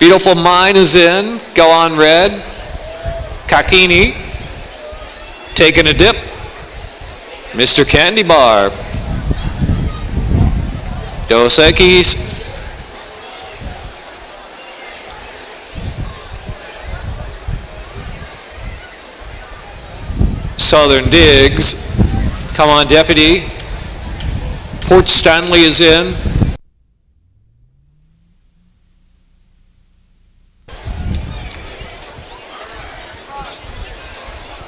Beautiful Mine is in. Go on Red. Kakini taking a dip. Mr. Candy Bar. Dos Equis. Southern Digs. Come on Deputy. Port Stanley is in.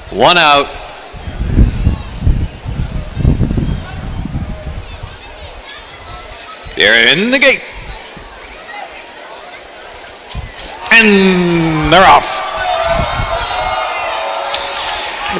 One out. They're in the gate. And they're off.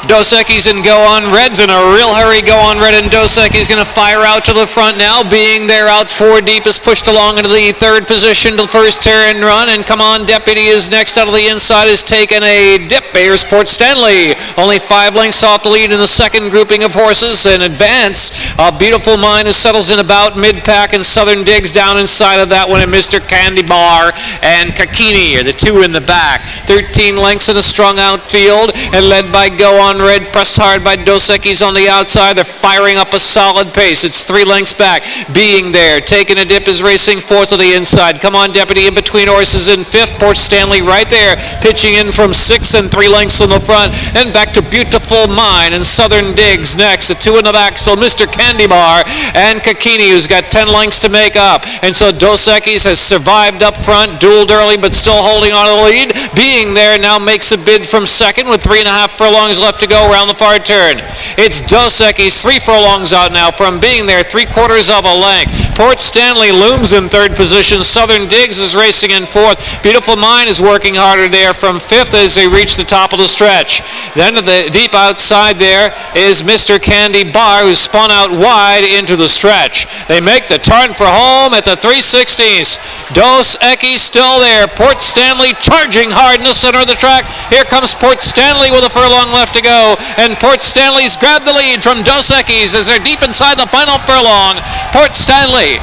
Dos Equis and Go On Red's in a real hurry. Go On Red and Dos Equis going to fire out to the front now. Being there out 4 deep is pushed along into the 3rd position to the first turn run. And Come On Deputy is next out of the inside, has taken a dip. Here's Port Stanley. Only 5 lengths off the lead in the second grouping of horses. In advance, a Beautiful Mine settles in about mid-pack, and Southern Digs down inside of that one. And Mr. Candy Bar and Kakini are the 2 in the back. 13 lengths in a strung out field and led by Go On Red, pressed hard by Dos Equis on the outside. They're firing up a solid pace. It's 3 lengths back. Being there, taking a dip, is racing 4th to the inside. Come On Deputy in between horses in 5th. Port Stanley right there, pitching in from 6th and 3 lengths in the front. And back to Beautiful Mine and Southern Digs next. The 2 in the back, so Mr. Candy Bar and Kakini, who's got 10 lengths to make up. And so Dos Equis has survived up front, dueled early, but still holding on to the lead. Being there now makes a bid from 2nd with 3.5 furlongs left to go around the far turn. It's Dos Equis, 3 furlongs out now from Being there, 3/4 of a length. Port Stanley looms in 3rd position. Southern Digs is racing in 4th. Beautiful Mine is working harder there from 5th as they reach the top of the stretch. Then to the deep outside there is Mr. Candy Bar, who's spun out wide into the stretch. They make the turn for home at the 3/16. Dos Equis still there. Port Stanley charging hard in the center of the track. Here comes Port Stanley with a furlong left to go, and Port Stanley's grabbed the lead from Dos Equis as they're deep inside the final furlong. Port Stanley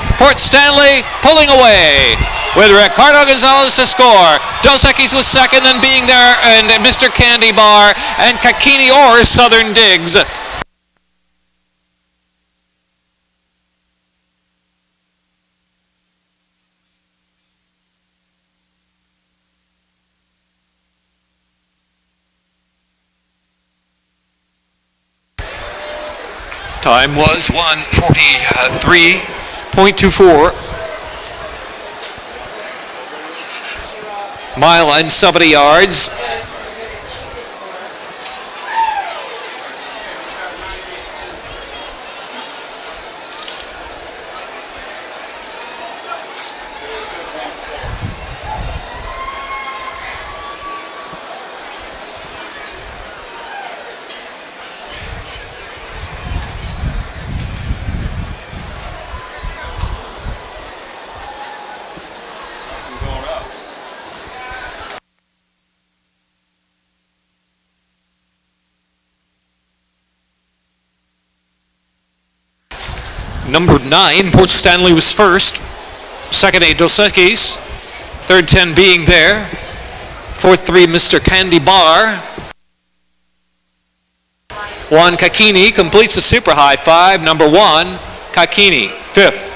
pulling away with Ricardo Gonzalez to score. Dos Equis was 2nd, then Being there, and Mr. Candy Bar and Kakini or Southern Digs. Time was 1:43.24. Mile and 70 yards. Number 9, Port Stanley was first. 2nd, 8, Dos Equis. 3rd, 10, Being there. 4th, 3, Mr. Candy Bar. 1, Kakini completes the super high 5. Number 1, Kakini, 5th.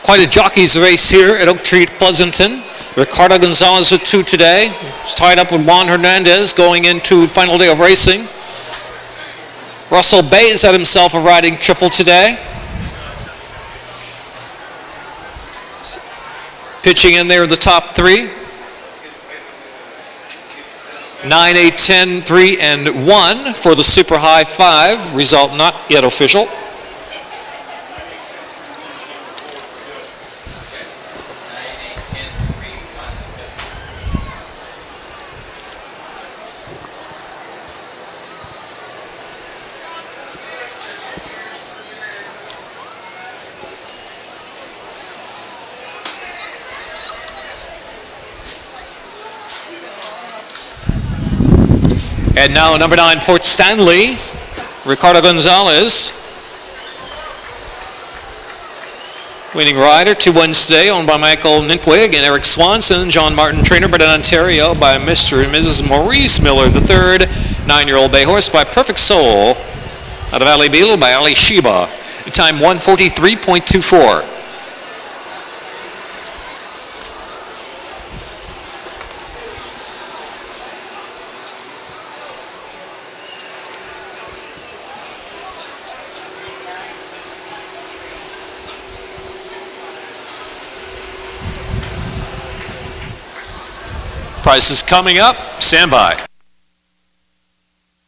Quite a jockey's race here at Oak Tree Pleasanton. Ricardo Gonzalez with 2 today. He's tied up with Juan Hernandez going into final day of racing. Russell Bay has had himself a riding triple today. Pitching in there, the top three. 9, 8, 10, 3, and 1 for the Super High Five. Result not yet official. And now number 9, Port Stanley, Ricardo Gonzalez. Winning rider to Wednesday, owned by Michael Nentwig and Eric Swanson. John Martin, trainer, bred in Ontario by Mr. and Mrs. Maurice Miller III. 9-year-old bay horse by Perfect Soul. Out of Ali Beetle by Ali Sheba. Time 1:43.24. Price is coming up. Stand by.